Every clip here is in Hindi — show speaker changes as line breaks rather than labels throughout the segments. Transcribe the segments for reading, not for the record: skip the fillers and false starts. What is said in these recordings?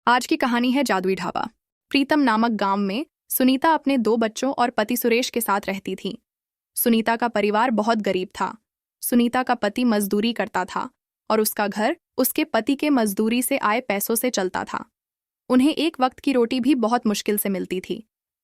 आज की कहानी है जादुई ढाबा। प्रीतम नामक गांव में सुनीता अपने 2 बच्चों और पति सुरेश के साथ रहती थी। सुनीता का परिवार बहुत गरीब था। सुनीता का पति मजदूरी करता था और उसका घर उसके पति के मजदूरी से आए पैसों से चलता था। उन्हें एक वक्त की रोटी भी बहुत मुश्किल से मिलती थी।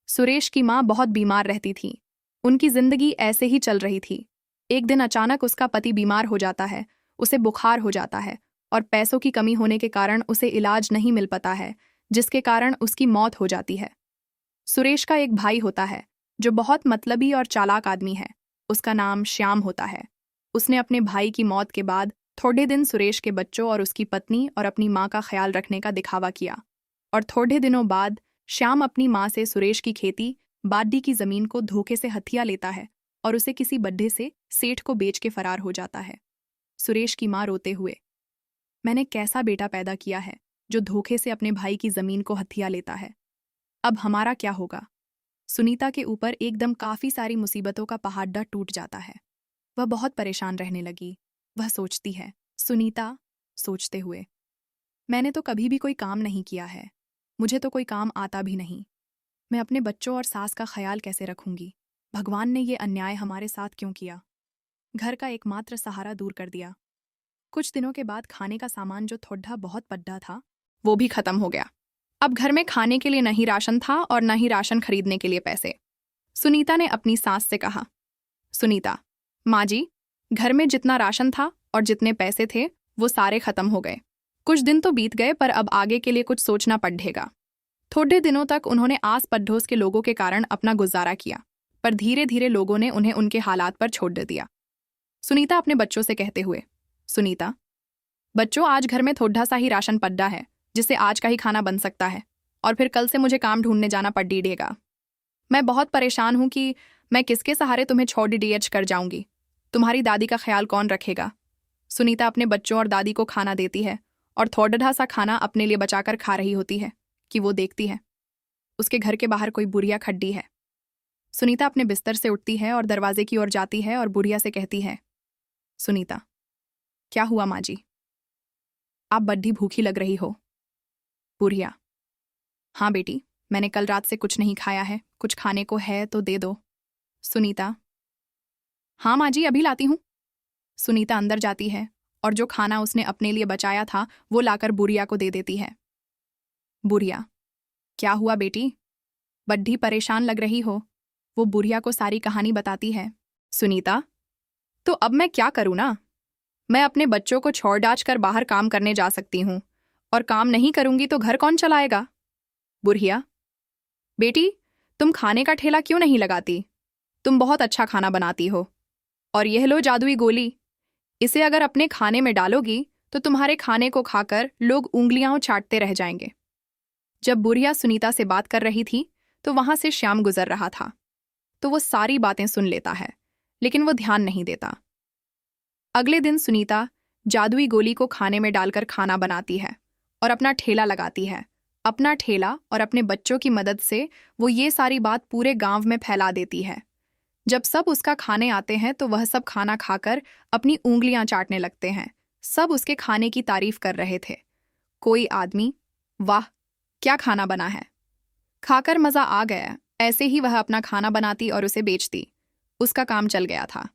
सुरेश की माँ बहुत बीमार रहती थी। उनकी जिंदगी ऐसे ही चल रही थी। एक दिन अचानक उसका पति बीमार हो जाता है, उसे बुखार हो जाता है और पैसों की कमी होने के कारण उसे इलाज नहीं मिल पाता है, जिसके कारण उसकी मौत हो जाती है। सुरेश का एक भाई होता है जो बहुत मतलबी और चालाक आदमी है। उसका नाम श्याम होता है। उसने अपने भाई की मौत के बाद थोड़े दिन सुरेश के बच्चों और उसकी पत्नी और अपनी माँ का ख्याल रखने का दिखावा किया और थोड़े दिनों बाद श्याम अपनी माँ से सुरेश की खेती बाडी की जमीन को धोखे से हथिया लेता है और उसे किसी बड्ढे से सेठ को बेच के फरार हो जाता है। सुरेश की माँ रोते हुए, मैंने कैसा बेटा पैदा किया है जो धोखे से अपने भाई की जमीन को हथिया लेता है। अब हमारा क्या होगा। सुनीता के ऊपर एकदम काफी सारी मुसीबतों का पहाड़ टूट जाता है। वह बहुत परेशान रहने लगी। वह सोचती है, सुनीता सोचते हुए, मैंने तो कभी भी कोई काम नहीं किया है, मुझे तो कोई काम आता भी नहीं। मैं अपने बच्चों और सास का ख्याल कैसे रखूंगी। भगवान ने ये अन्याय हमारे साथ क्यों किया। घर का एकमात्र सहारा दूर कर दिया। कुछ दिनों के बाद खाने का सामान जो थोड़ा बहुत पड्डा था वो भी खत्म हो गया। अब घर में खाने के लिए नहीं राशन था और न ही राशन खरीदने के लिए पैसे। सुनीता ने अपनी सास से कहा, सुनीता, माँ जी, घर में जितना राशन था और जितने पैसे थे वो सारे खत्म हो गए। कुछ दिन तो बीत गए पर अब आगे के लिए कुछ सोचना पड़ेगा। थोड़े दिनों तक उन्होंने आस पड़ोस के लोगों के कारण अपना गुजारा किया, पर धीरे धीरे लोगों ने उन्हें उनके हालात पर छोड़ दिया। सुनीता अपने बच्चों से कहते हुए, सुनीता, बच्चों, आज घर में थोड़ा सा ही राशन पड्डा है जिससे आज का ही खाना बन सकता है और फिर कल से मुझे काम ढूंढने जाना पड़ेगा। मैं बहुत परेशान हूं कि मैं किसके सहारे तुम्हें छोड़ डीएच कर जाऊंगी। तुम्हारी दादी का ख्याल कौन रखेगा। सुनीता अपने बच्चों और दादी को खाना देती है और थोड़ा सा खाना अपने लिए बचाकर खा रही होती है कि वो देखती है उसके घर के बाहर कोई बुढ़िया खड़ी है। सुनीता अपने बिस्तर से उठती है और दरवाजे की ओर जाती है और बुढ़िया से कहती है, सुनीता, क्या हुआ माँ जी, आप बड्ढी भूखी लग रही हो। बुढ़िया, हाँ बेटी, मैंने कल रात से कुछ नहीं खाया है, कुछ खाने को है तो दे दो। सुनीता, हाँ माँ जी, अभी लाती हूँ। सुनीता अंदर जाती है और जो खाना उसने अपने लिए बचाया था वो लाकर बुढ़िया को दे देती है। बुढ़िया, क्या हुआ बेटी, बड्ढी परेशान लग रही हो। वो बुढ़िया को सारी कहानी बताती है। सुनीता, तो अब मैं क्या करूँ ना, मैं अपने बच्चों को छोड़ डाच कर बाहर काम करने जा सकती हूँ और काम नहीं करूंगी तो घर कौन चलाएगा। बुढ़िया, बेटी, तुम खाने का ठेला क्यों नहीं लगाती, तुम बहुत अच्छा खाना बनाती हो। और यह लो जादुई गोली, इसे अगर अपने खाने में डालोगी तो तुम्हारे खाने को खाकर लोग उंगलियां चाटते रह जाएंगे। जब बुढ़िया सुनीता से बात कर रही थी तो वहां से श्याम गुजर रहा था, तो वो सारी बातें सुन लेता है लेकिन वो ध्यान नहीं देता। अगले दिन सुनीता जादुई गोली को खाने में डालकर खाना बनाती है और अपना ठेला लगाती है। अपना ठेला और अपने बच्चों की मदद से वो ये सारी बात पूरे गांव में फैला देती है। जब सब उसका खाने आते हैं तो वह सब खाना खाकर अपनी उंगलियां चाटने लगते हैं। सब उसके खाने की तारीफ कर रहे थे। कोई आदमी, वाह क्या खाना बना है, खाकर मजा आ गया। ऐसे ही वह अपना खाना बनाती और उसे बेचती। उसका काम चल गया था,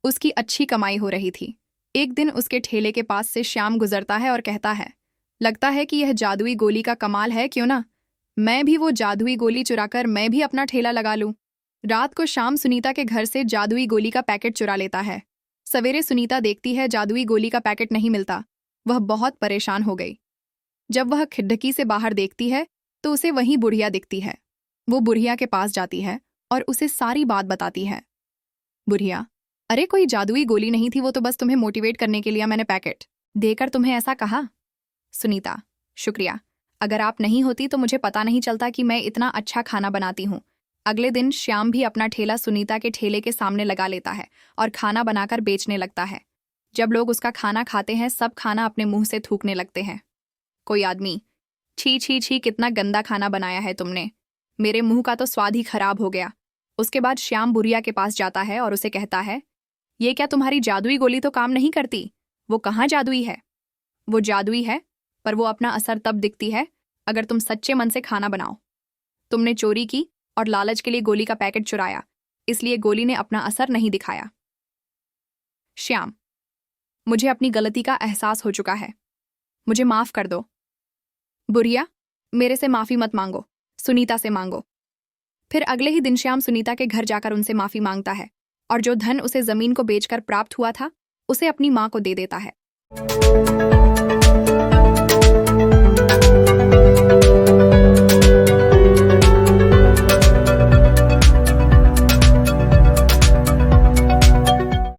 उसकी अच्छी कमाई हो रही थी। एक दिन उसके ठेले के पास से श्याम गुजरता है और कहता है, लगता है कि यह जादुई गोली का कमाल है, क्यों ना मैं भी वो जादुई गोली चुराकर मैं भी अपना ठेला लगा लूं। रात को शाम सुनीता के घर से जादुई गोली का पैकेट चुरा लेता है। सवेरे सुनीता देखती है जादुई गोली का पैकेट नहीं मिलता। वह बहुत परेशान हो गई। जब वह खिड़की से बाहर देखती है तो उसे वहीं बुढ़िया दिखती है। वो बुढ़िया के पास जाती है और उसे सारी बात बताती है। बुढ़िया, अरे कोई जादुई गोली नहीं थी, वो तो बस तुम्हें मोटिवेट करने के लिए मैंने पैकेट देकर तुम्हें ऐसा कहा। सुनीता, शुक्रिया, अगर आप नहीं होती तो मुझे पता नहीं चलता कि मैं इतना अच्छा खाना बनाती हूँ। अगले दिन श्याम भी अपना ठेला सुनीता के ठेले के सामने लगा लेता है और खाना बनाकर बेचने लगता है। जब लोग उसका खाना खाते हैं सब खाना अपने मुंह से थूकने लगते हैं। कोई आदमी, छी छी छी, कितना गंदा खाना बनाया है तुमने, मेरे मुंह का तो स्वाद ही खराब हो गया। उसके बाद श्याम बुढ़िया के पास जाता है और उसे कहता है, ये क्या तुम्हारी जादुई गोली तो काम नहीं करती, वो कहाँ जादुई है। वो जादुई है पर वो अपना असर तब दिखती है अगर तुम सच्चे मन से खाना बनाओ। तुमने चोरी की और लालच के लिए गोली का पैकेट चुराया, इसलिए गोली ने अपना असर नहीं दिखाया। श्याम, मुझे अपनी गलती का एहसास हो चुका है, मुझे माफ कर दो। बुढ़िया, मेरे से माफी मत मांगो, सुनीता से मांगो। फिर अगले ही दिन श्याम सुनीता के घर जाकर उनसे माफी मांगता है और जो धन उसे जमीन को बेचकर प्राप्त हुआ था उसे अपनी मां को दे देता है।